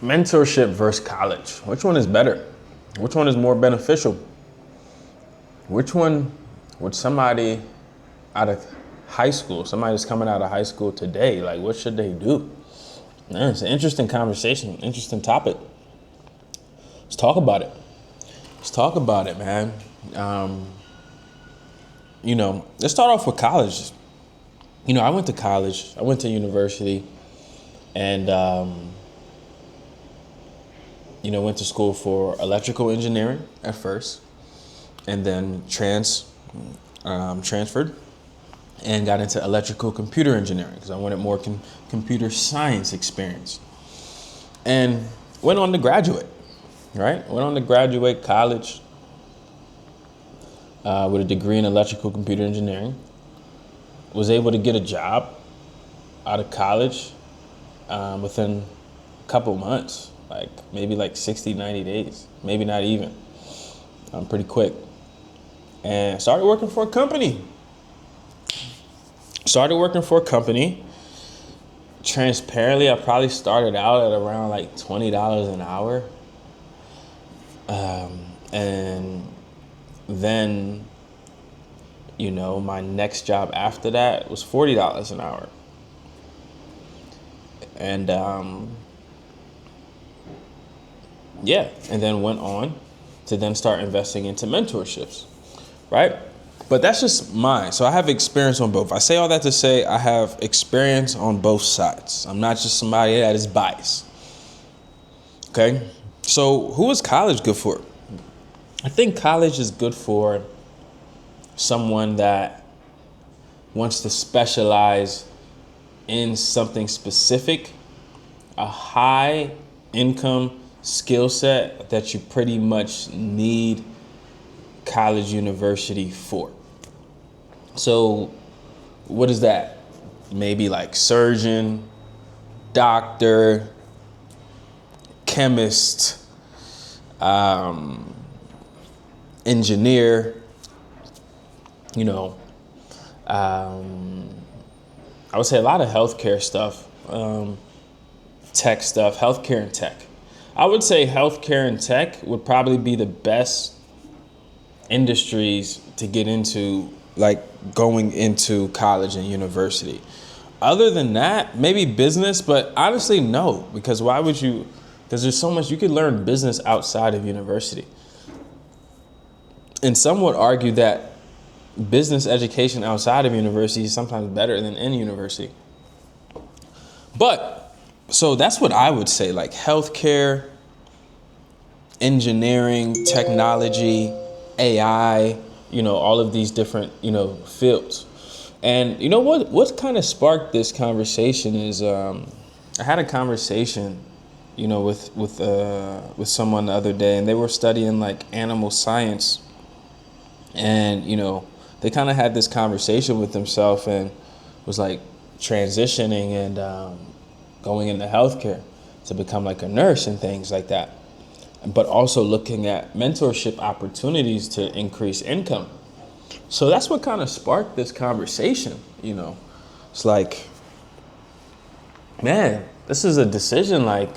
Mentorship versus college. Which one is better? Which one is more beneficial? Which one would somebody out of high school, somebody that's coming out of high school today, like what should they do? Man, it's an interesting conversation, interesting topic. Let's talk about it. Let's talk about it, man. Let's start off with college. I went to college, I went to university, and went to school for electrical engineering at first, and then transferred and got into electrical computer engineering because I wanted more computer science experience. And went on to graduate, right? Went on to graduate college with a degree in electrical computer engineering. Was able to get a job out of college within a couple months. Maybe 60, 90 days, maybe not even. Pretty quick. And started working for a company. Transparently, I probably started out at around $20 an hour. And then, my next job after that was $40 an hour. And and then went on to then start investing into mentorships, right? But that's just mine. So I have experience on both. I say all that to say I have experience on both sides. I'm not just somebody that is biased. Okay? So who is college good for? I think college is good for someone that wants to specialize in something specific, a high income skill set that you pretty much need college university for. So what is that? Maybe surgeon, doctor, chemist, engineer, I would say a lot of healthcare stuff, tech stuff, healthcare and tech. I would say healthcare and tech would probably be the best industries to get into, going into college and university. Other than that, maybe business, but honestly, no, because why would you? Because there's so much you could learn business outside of university. And some would argue that business education outside of university is sometimes better than in university. But so that's what I would say, healthcare, engineering, technology, AI, all of these different, fields. And what kind of sparked this conversation is I had a conversation, with someone the other day, and they were studying animal science. And, they kind of had this conversation with themselves and was transitioning and going into healthcare to become a nurse and things like that. But also looking at mentorship opportunities to increase income. So that's what kind of sparked this conversation, It's man, this is a decision the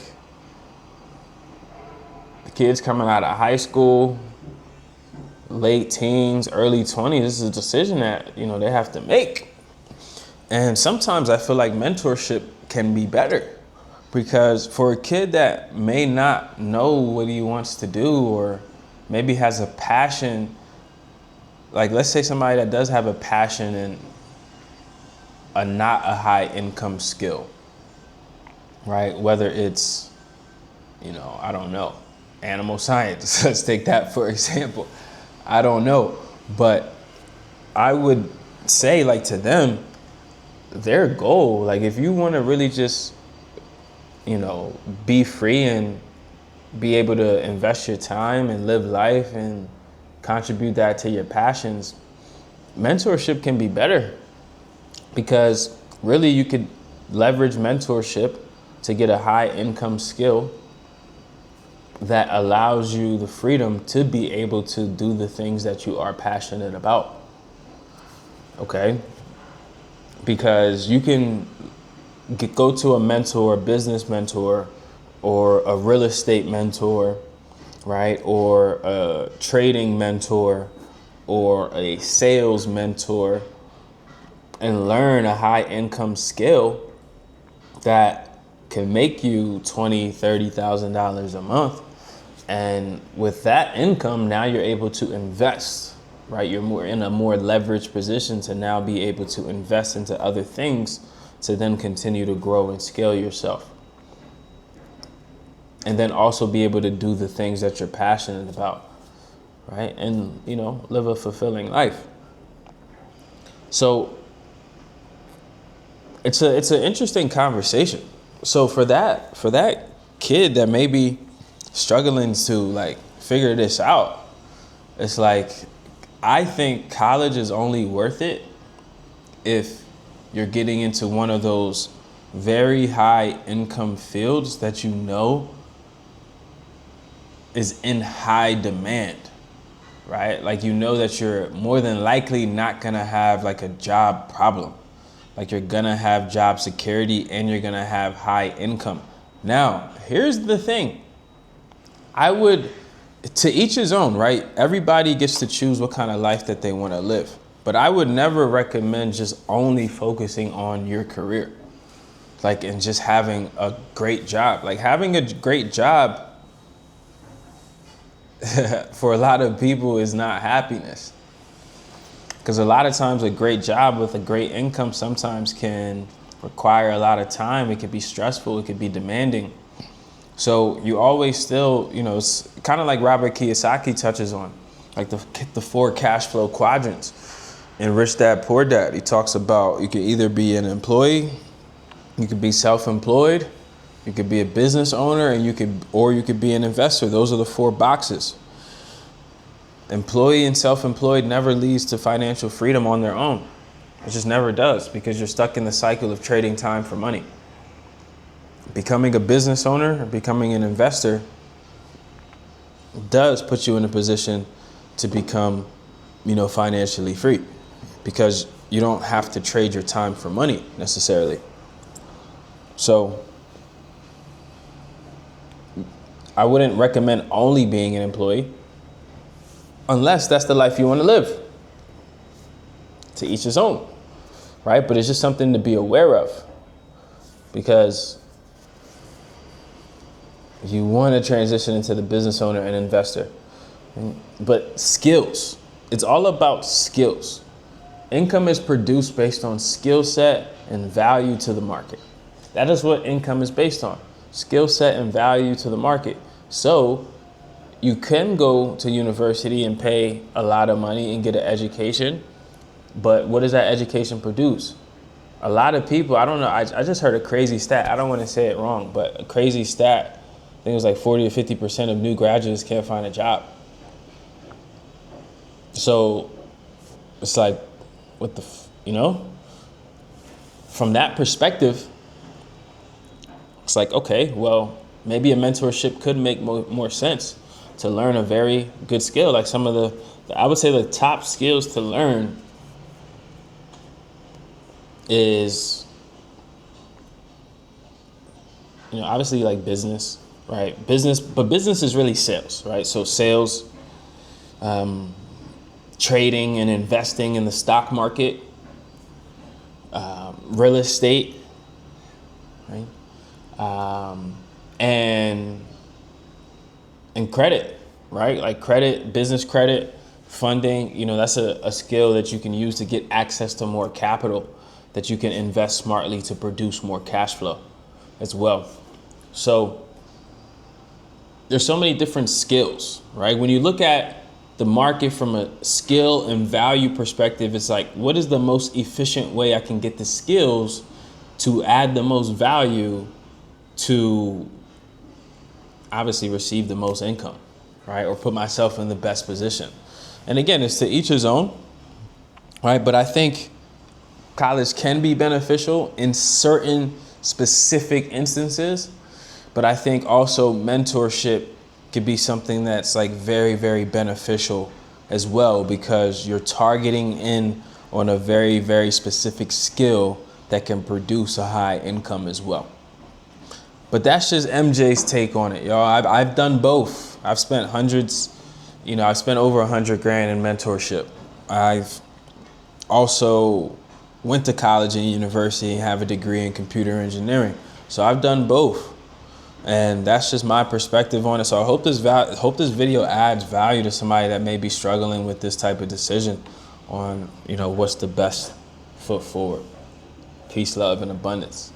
kids coming out of high school, late teens, early 20s, this is a decision that, they have to make. And sometimes I feel like mentorship can be better, because for a kid that may not know what he wants to do, or maybe has a passion, let's say somebody that does have a passion in not a high income skill, right? Whether it's, I don't know, animal science, let's take that for example. I don't know, but I would say to them, their goal, if you want to really just, be free and be able to invest your time and live life and contribute that to your passions, mentorship can be better, because really you could leverage mentorship to get a high income skill that allows you the freedom to be able to do the things that you are passionate about. Okay? Because you can go to a mentor, a business mentor, or a real estate mentor, right? Or a trading mentor or a sales mentor and learn a high income skill that can make you $20,000, $30,000 a month. And with that income, now you're able to invest, right? You're more in a more leveraged position to now be able to invest into other things to then continue to grow and scale yourself. And then also be able to do the things that you're passionate about, right? And, live a fulfilling life. So it's an interesting conversation. So for that kid that may be struggling to figure this out, it's I think college is only worth it if you're getting into one of those very high income fields that is in high demand, right? That you're more than likely not gonna have a job problem. You're gonna have job security and you're gonna have high income. Now, here's the thing. To each his own, right? Everybody gets to choose what kind of life that they wanna live. But I would never recommend just only focusing on your career. And just having a great job. Having a great job for a lot of people is not happiness. Because a lot of times a great job with a great income sometimes can require a lot of time. It could be stressful. It could be demanding. So you always still, it's kind of like Robert Kiyosaki touches on, the 4 cash flow quadrants in Rich Dad, Poor Dad. He talks about you could either be an employee, you could be self-employed, you could be a business owner, and you could be an investor. Those are the 4 boxes. Employee and self-employed never leads to financial freedom on their own. It just never does, because you're stuck in the cycle of trading time for money. Becoming a business owner or becoming an investor does put you in a position to become, financially free, because you don't have to trade your time for money necessarily. So I wouldn't recommend only being an employee unless that's the life you want to live. To each his own, right? But it's just something to be aware of, because you want to transition into the business owner and investor. But skills, it's all about skills. Income is produced based on skill set and value to the market. That is what income is based on. Skill set and value to the market. So you can go to university and pay a lot of money and get an education, but what does that education produce? A lot of people, I don't know, I just heard a crazy stat. I don't want to say it wrong, but a crazy stat. I think it was 40 or 50% of new graduates can't find a job. So it's what the, from that perspective, it's okay, well, maybe a mentorship could make more sense to learn a very good skill. Some of I would say the top skills to learn is, obviously business, right? But business is really sales, right? So sales, trading and investing in the stock market, real estate, right? And credit, right? Credit, business credit, funding, that's a skill that you can use to get access to more capital that you can invest smartly to produce more cash flow as well. So there's so many different skills, right? When you look at the market from a skill and value perspective, it's what is the most efficient way I can get the skills to add the most value to obviously receive the most income, right? Or put myself in the best position. And again, it's to each his own, right? But I think college can be beneficial in certain specific instances, but I think also mentorship could be something that's very, very beneficial as well, because you're targeting in on a very, very specific skill that can produce a high income as well. But that's just MJ's take on it, y'all. I've done both. I've spent hundreds, I've spent over $100 grand in mentorship. I've also went to college and university and have a degree in computer engineering. So I've done both. And that's just my perspective on it. So I hope this video adds value to somebody that may be struggling with this type of decision on, what's the best foot forward. Peace, love, and abundance.